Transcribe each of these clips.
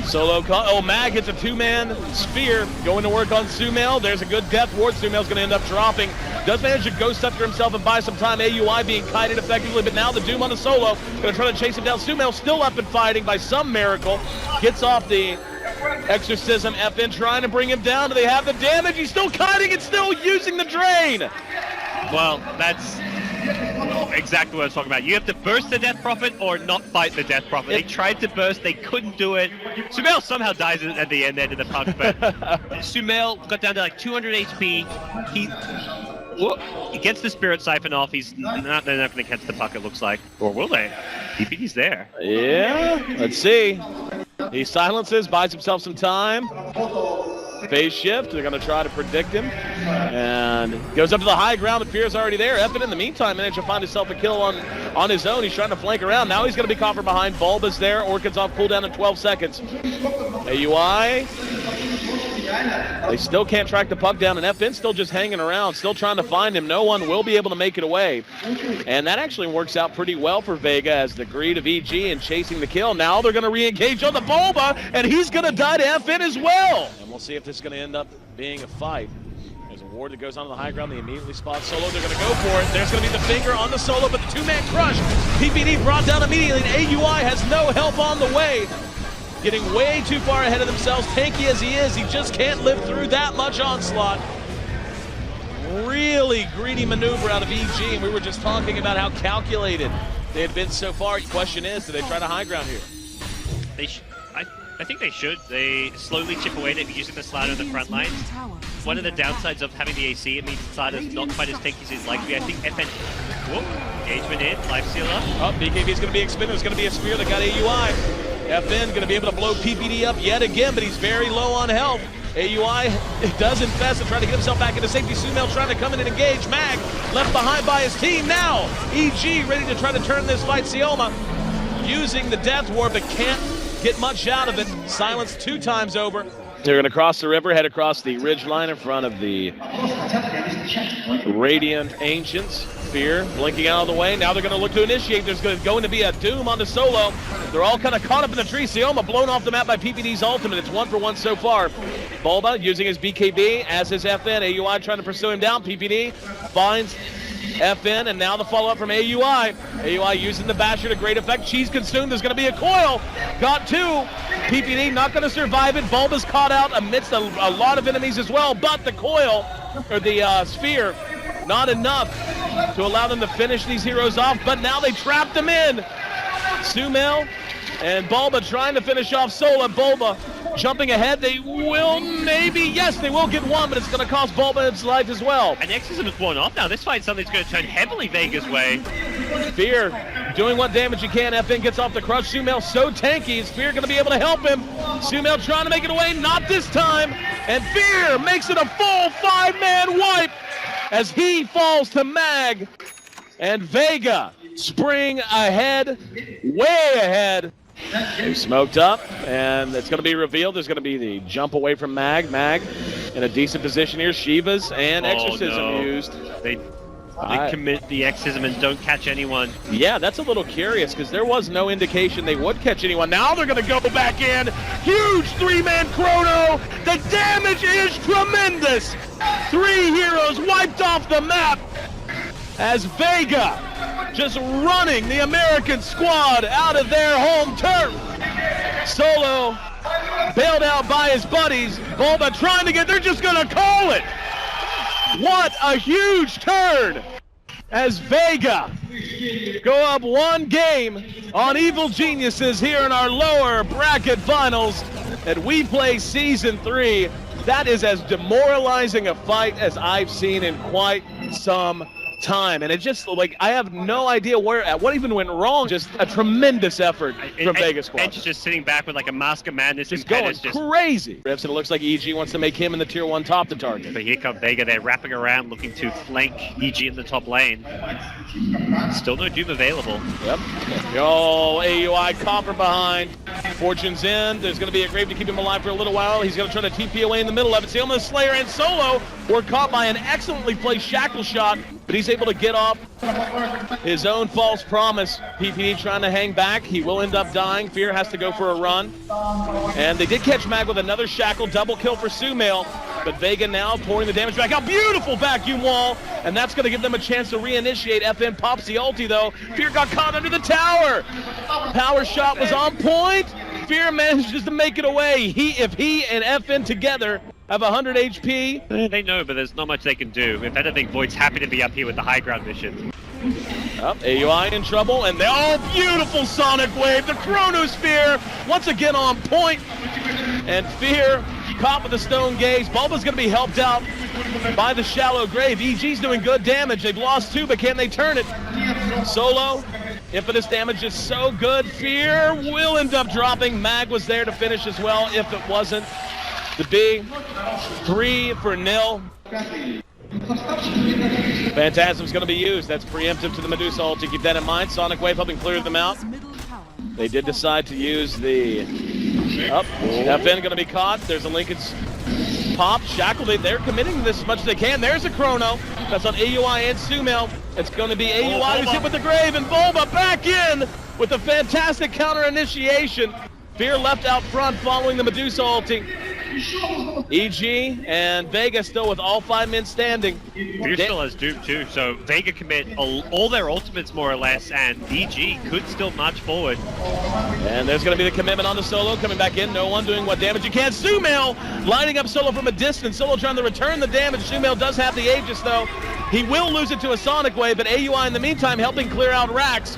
Solo, Mag hits a two-man sphere, going to work on Sumail. There's a good death ward. Sumail's going to end up dropping. Does manage to ghost after himself and buy some time. AUI being kited effectively, but now the Doom on the Solo. Going to try to chase him down. Sumail still up and fighting by some miracle. Gets off the Exorcism. FN trying to bring him down. Do they have the damage? He's still kiting and still using the drain. Well, that's exactly what I was talking about. You have to burst the Death Prophet or not fight the Death Prophet. They tried to burst, they couldn't do it. Sumail somehow dies at the end there to the puck, but Sumail got down to like 200 HP. He gets the Spirit Siphon off. They're not going to catch the puck, it looks like. Or will they? DPD's there. Yeah, let's see. He silences, buys himself some time. Phase shift, they're going to try to predict him. And goes up to the high ground, but Fear's already there. Evan, in the meantime, managed to find himself a kill on his own. He's trying to flank around. Now he's going to be caught from behind. Bulba's there. Orchid's off cooldown in 12 seconds. AUI. They still can't track the puck down, and FN's still just hanging around, still trying to find him. No one will be able to make it away. And that actually works out pretty well for VEGA as the greed of EG and chasing the kill. Now they're going to re-engage on the Bulba, and he's going to die to FN as well. And we'll see if this is going to end up being a fight. There's a ward that goes onto the high ground. They immediately spot Solo. They're going to go for it. There's going to be the finger on the Solo, but the two-man crush. PPD brought down immediately, and AUI has no help on the way. Getting way too far ahead of themselves. Tanky as he is, he just can't live through that much onslaught. Really greedy maneuver out of EG, and we were just talking about how calculated they had been so far. The question is, do they try to high ground here? I think they should. They slowly chip away at it using the slider in the front lines. One of the downsides of having the AC, it means the slider's not quite as tanky as it's likely. I think FN... Whoop, engagement in, life sealer. Oh, BKB's going to be expended. There's going to be a spear that got AUI. FN going to be able to blow PPD up yet again, but he's very low on health. AUI does infest and try to get himself back into safety. Sumail trying to come in and engage. Mag left behind by his team. Now EG ready to try to turn this fight. Sioma using the death ward, but can't get much out of it. Silenced 2 times over. They're going to cross the river, head across the ridge line in front of the Radiant Ancients. Fear blinking out of the way. Now they're going to look to initiate. There's going to be a Doom on the Solo. They're all kind of caught up in the tree. Sioma blown off the map by PPD's ultimate. It's 1 for 1 so far. Bulba using his BKB as his FN. AUI trying to pursue him down. PPD finds FN, and now the follow-up from AUI. AUI using the Basher to great effect. Cheese consumed. There's going to be a coil. Got 2. PPD not going to survive it. Bulba's caught out amidst a lot of enemies as well, but the coil, or the sphere, not enough to allow them to finish these heroes off, but now they trapped them in. Sumail and Bulba trying to finish off Sola. Bulba jumping ahead. They will yes, they will get 1, but it's going to cost Bulba its life as well. And Exorcism is worn off now. This fight something's going to turn heavily Vega's way. Fear doing what damage he can. FN gets off the crush. Sumail so tanky. Is Fear going to be able to help him? Sumail trying to make it away. Not this time. And Fear makes it a full 5-man wipe as he falls to Mag, and VEGA spring ahead, way ahead. They smoked up, and it's going to be revealed. There's going to be the jump away from Mag. Mag in a decent position here. Shivas and Exorcism used. They commit the Exorcism and don't catch anyone. Yeah, that's a little curious because there was no indication they would catch anyone. Now they're going to go back in. Huge 3-man chrono. The damage is tremendous. 3 heroes wiped off the map as VEGA just running the American squad out of their home turf. Solo bailed out by his buddies. Bulba trying to they're just going to call it. What a huge turn as VEGA go up 1 game on Evil Geniuses here in our lower bracket finals at WePlay Season 3. That is as demoralizing a fight as I've seen in quite some time, and it just I have no idea what even went wrong. Just a tremendous effort from VEGA squad. Edge just sitting back with like a mask of madness, just going crazy. Rips, and it looks like EG wants to make him in the tier 1 top the target. But here come VEGA. They're wrapping around, looking to flank EG in the top lane. Still no Doom available. Yep. Yo, AUI caught from behind. Fortune's in. There's going to be a grave to keep him alive for a little while. He's going to try to TP away in the middle of it. Sioma, Slayer, and Solo were caught by an excellently placed shackle shot but he's able to get off his own false promise. PPD trying to hang back. He will end up dying. Fear has to go for a run. And they did catch Mag with another shackle. Double kill for Sumail. But VEGA now pouring the damage back out. Beautiful vacuum wall. And that's going to give them a chance to reinitiate. FN pops the ulti, though. Fear got caught under the tower. Power shot was on point. Fear manages to make it away. If he and FN together have 100 HP. They know, but there's not much they can do. If anything, Void's happy to be up here with the high ground mission. AUI in trouble, and beautiful Sonic Wave. The Chronosphere once again on point. And Fear caught with the Stone Gaze. Bulba's going to be helped out by the Shallow Grave. EG's doing good damage. They've lost 2, but can they turn it? Solo. Impetus damage is so good. Fear will end up dropping. Mag was there to finish as well if it wasn't. The B, 3-0. Phantasm's going to be used. That's preemptive to the Medusa ulti. Keep that in mind. Sonic Wave helping clear them out. They did decide to use the... FN going to be caught. There's a Lincoln's pop. Shackle, they're committing this as much as they can. There's a Chrono. That's on AUI and Sumail. It's going to be AUI who's hit with the Grave, and Bulba back in with a fantastic counter initiation. Fear left out front following the Medusa ulti. EG and VEGA still with all 5 men standing. Fear still has Doom too, so VEGA commit all their ultimates more or less, and EG could still march forward. And there's going to be the commitment on the Solo coming back in. No one doing what damage you can. Sumail lining up Solo from a distance. Solo trying to return the damage. Sumail does have the Aegis though. He will lose it to a Sonic Wave, but AUI in the meantime helping clear out Rax.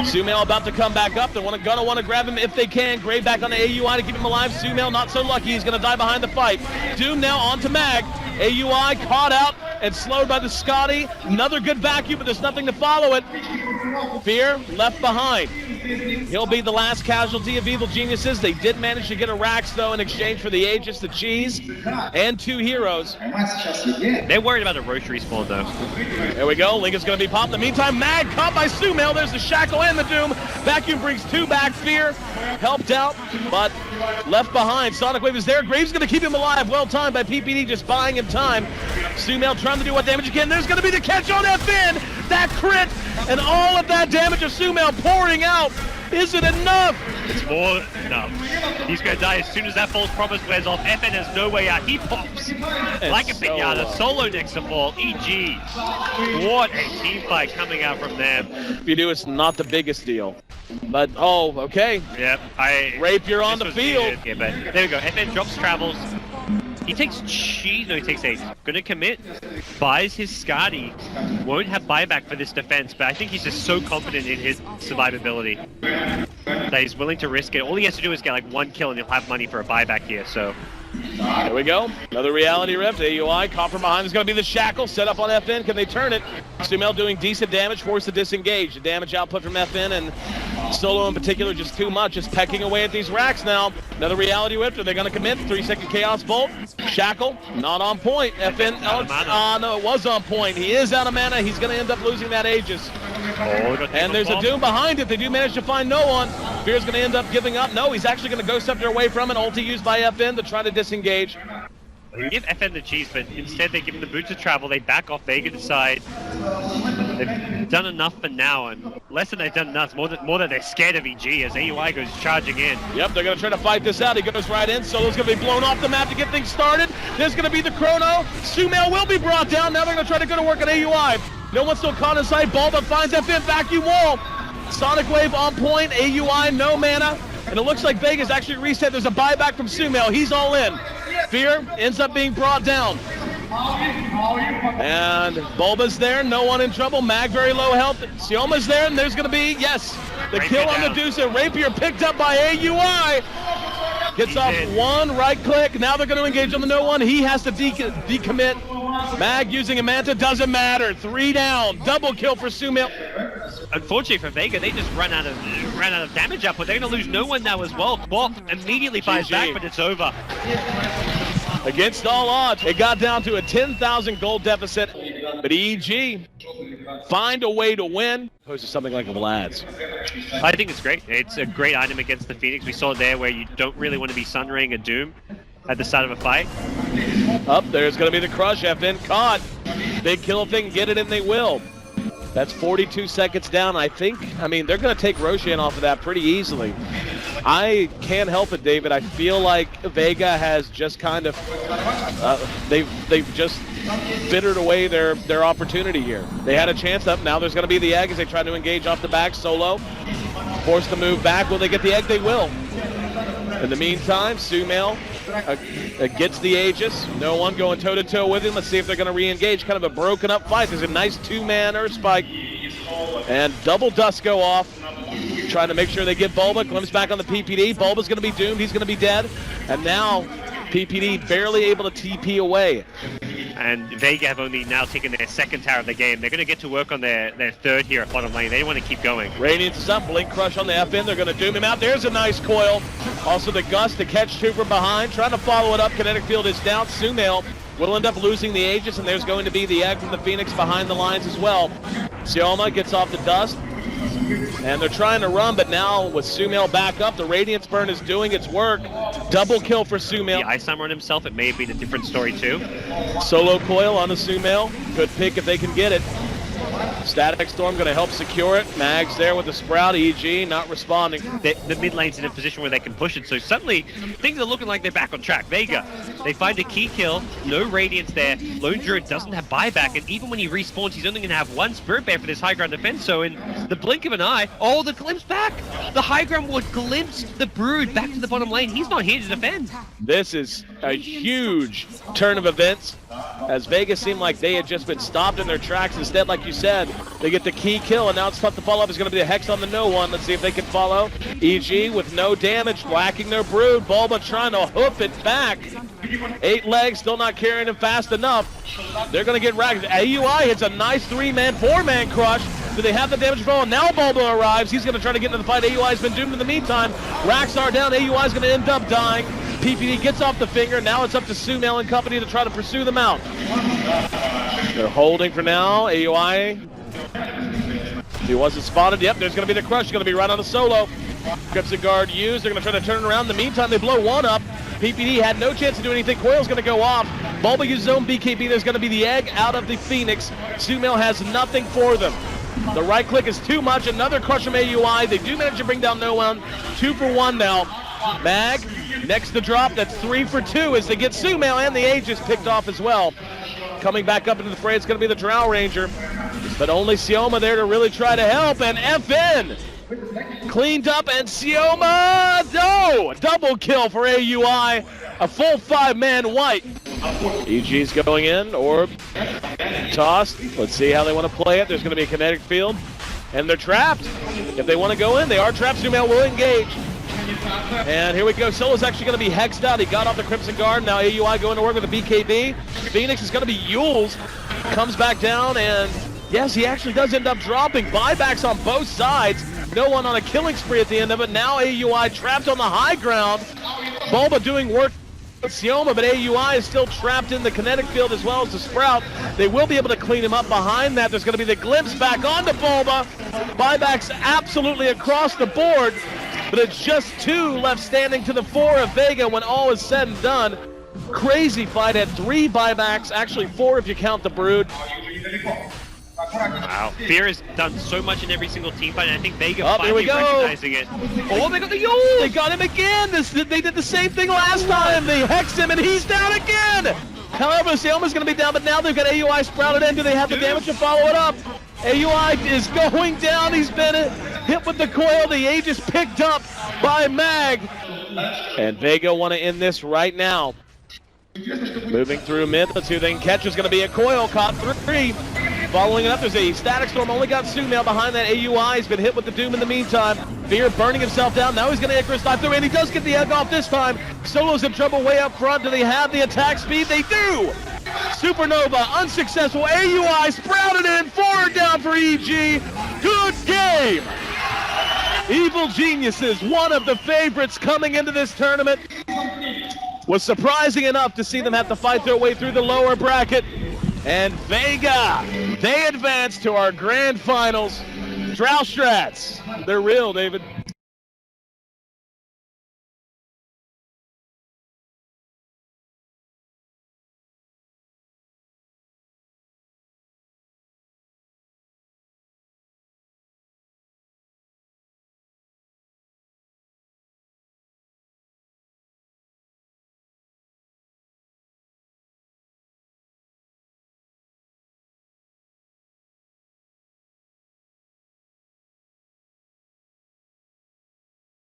Sumail about to come back up. They're gonna want to grab him if they can. Grave back on the AUI to keep him alive. Sumail not so lucky. He's gonna die behind the fight. Doom now onto Mag. AUI caught out and slowed by the Scotty. Another good vacuum, but there's nothing to follow it. Fear left behind. He'll be the last casualty of Evil Geniuses. They did manage to get a Rax, though, in exchange for the Aegis, the Cheese, and 2 heroes. They're worried about a Roche respawn, though. There we go. Link is going to be popped. In the meantime, Mag caught by Sumail. There's the Shackle and the Doom. Vacuum brings 2 back. Fear helped out, but left behind. Sonic Wave is there. Graves going to keep him alive. Well timed by PPD, just buying him time. Sumail trying to do what damage he can. There's going to be the catch on FN. That crit and all of that damage of Sumail pouring out. Is it enough? It's more enough. He's going to die as soon as that false promise wears off. FN has no way out. He pops like a pinata. Solo next to fall. EG. What a team fight coming out from them. If you do, it's not the biggest deal. But, okay. Yep. Rapier on the field. Yeah, but there we go. FN drops travels. He takes cheese. No, he takes 8. Gonna commit. Buys his Scotty. Won't have buyback for this defense, but I think he's just so confident in his survivability that he's willing to risk it. All he has to do is get like 1 kill and he'll have money for a buyback here, so. There we go. Another reality rift. AUI caught from behind. There's going to be the Shackle set up on FN. Can they turn it? Sumail doing decent damage, forced to disengage. The damage output from FN and Solo in particular just too much. Just pecking away at these racks now. Another reality rift. Are they going to commit? 3-second Chaos Bolt. Shackle, not on point. FN, no, it was on point. He is out of mana. He's going to end up losing that Aegis. And there's a Doom behind it. They do manage to find no one. Fear's going to end up giving up. No, he's actually going to Ghost Scepter away from it. Ulti used by FN to try to disengage. They give FN the cheese, but instead they give him the boots of travel. They back off. VEGA decide they've done enough for now, and less than they've done enough, more than they're scared of EG as AUI goes charging in. Yep, they're going to try to fight this out. He goes right in. Solo's going to be blown off the map to get things started. There's going to be the Chrono. Sumail will be brought down. Now they're going to try to go to work on AUI. No one's still caught in sight. Bulba finds FN vacuum wall. Sonic Wave on point. AUI, no mana. And it looks like VEGA's actually reset. There's a buyback from Sumail. He's all in. Fear ends up being brought down. And Bulba's there. No one in trouble. Mag very low health. Sioma's there. And there's going to be, yes, the kill on Medusa. Rapier picked up by AUI. Gets off 1 right click. Now they're going to engage on the no one. He has to decommit. Mag using a Manta. Doesn't matter. 3 down. Double kill for Sumail. Unfortunately for VEGA, they just ran out of damage output. They're going to lose no one now as well. Bop immediately fires back, but it's over. Against all odds, it got down to a 10,000 gold deficit. But EG find a way to win. Opposed to something like Vlad's. I think it's great. It's a great item against the Phoenix. We saw there where you don't really want to be Sunraying a Doom at the start of a fight. Up there's going to be the crush. FN caught. big kill if they can get it, and they will. That's 42 seconds down, I mean, they're going to take Roshan off of that pretty easily. I can't help it, David. I feel like VEGA has just kind of, they've just bittered away their opportunity here. They had a chance up. Now there's going to be the egg as they try to engage off the back. Solo forced to move back. Will they get the egg? They will. In the meantime, Sumail gets the Aegis. No one going toe-to-toe with him. Let's see if they're going to re-engage. Kind of a broken up fight. There's a nice two-man Earth Spike. And double dust go off. Trying to make sure they get Bulba. Glimpse back on the PPD. Bulba's going to be doomed. He's going to be dead. And now PPD barely able to TP away. And VEGA have only now taken their second tower of the game. They're going to get to work on their third here at bottom lane. They want to keep going. Radiance is up. Blink Crush on the FN. They're going to doom him out. There's a nice coil. Also the Gust to catch two from behind. Trying to follow it up. Kinetic Field is down. Sumail will end up losing the Aegis, and there's going to be the egg from the Phoenix behind the lines as well. Sioma gets off the Dust. And they're trying to run, but now with Sumail back up, the Radiance Burn is doing its work. Double kill for Sumail. The Ice Hammer on himself, it may have been a different story too. Solo coil on the Sumail. Good pick if they can get it. Static Storm going to help secure it. Mag's there with the Sprout. EG not responding. The mid lane's in a position where they can push it, so suddenly things are looking like they're back on track. VEGA, they find a key kill, no Radiance there. Lone Druid doesn't have buyback, and even when he respawns, he's only going to have one Spirit Bear for this high ground defense, so in the blink of an eye, oh, the glimpse back! The high ground would glimpse the Brood back to the bottom lane. He's not here to defend. This is a huge turn of events, as VEGA seemed like they had just been stopped in their tracks. Instead, like you said, they get the key kill, and now it's tough to follow up. It's going to be a Hex on the no one. Let's see if they can follow. EG with no damage, whacking their Brood. Bulba trying to hoof it back. 8 legs, still not carrying him fast enough. They're going to get racked. AUI hits a nice 3-man, 4-man crush. Do they have the damage control? And now Bulba arrives. He's going to try to get into the fight. AUI's been doomed in the meantime. Racks are down. AUI's going to end up dying. PPD gets off the finger. Now it's up to Sumail and company to try to pursue them out. They're holding for now. AUI. He wasn't spotted. Yep, there's going to be the crush. Going to be right on the Solo. Crimson Guard used. They're going to try to turn it around. In the meantime, they blow one up. PPD had no chance to do anything. Coil's going to go off. Bulba uses his own BKB. There's going to be the egg out of the Phoenix. Sumail has nothing for them. The right click is too much. Another crush from AUI. They do manage to bring down no one. 2 for 1 now. Mag, next to drop. That's 3 for 2 as they get Sumail and the Aegis picked off as well. Coming back up into the fray, it's going to be the Drow Ranger. But only Sioma there to really try to help. And FN cleaned up, and Sioma, no! Double kill for AUI. A full 5-man wipe. EG's going in, Orb tossed. Let's see how they want to play it. There's going to be a kinetic field, and they're trapped. If they want to go in, they are trapped. Sumail will engage. And here we go. Solo's actually going to be hexed out. He got off the Crimson Guard. Now AUI going to work with the BKB. Phoenix is going to be Yules. Comes back down, and yes, he actually does end up dropping. Buybacks on both sides. No one on a killing spree at the end of it. Now AUI trapped on the high ground. Bulba doing work with Sioma, but AUI is still trapped in the kinetic field as well as the Sprout. They will be able to clean him up behind that. There's going to be the glimpse back onto Bulba. Buybacks absolutely across the board, but it's just 2 left standing to the 4 of VEGA when all is said and done. Crazy fight. Had 3 buybacks, actually 4 if you count the Brood. Wow, Fear has done so much in every single team fight, and I think VEGA finally recognizing it. Oh, they got the Yule! They got him again! They did the same thing last time! They hexed him, and he's down again! However, Sioma's going to be down, but now they've got AUI sprouted in. Do they have the damage to follow it up? AUI is going down. He's been hit with the coil. The Aegis picked up by Mag. And VEGA want to end this right now. Moving through mid. Let's see who they can catch. Is going to be a coil caught 3. Following it up, there's a Static Storm. Only got Sumail behind that. AUI has been hit with the Doom in the meantime. Fear burning himself down. Now he's going to Icarus dive through, and he does get the egg off this time. Solo's in trouble way up front. Do they have the attack speed? They do! Supernova, unsuccessful. AUI sprouted in. 4 down for EG. Good game! Evil Geniuses, one of the favorites coming into this tournament. Was surprising enough to see them have to fight their way through the lower bracket. And VEGA, they advance to our grand finals. Drow Strats, they're real, David.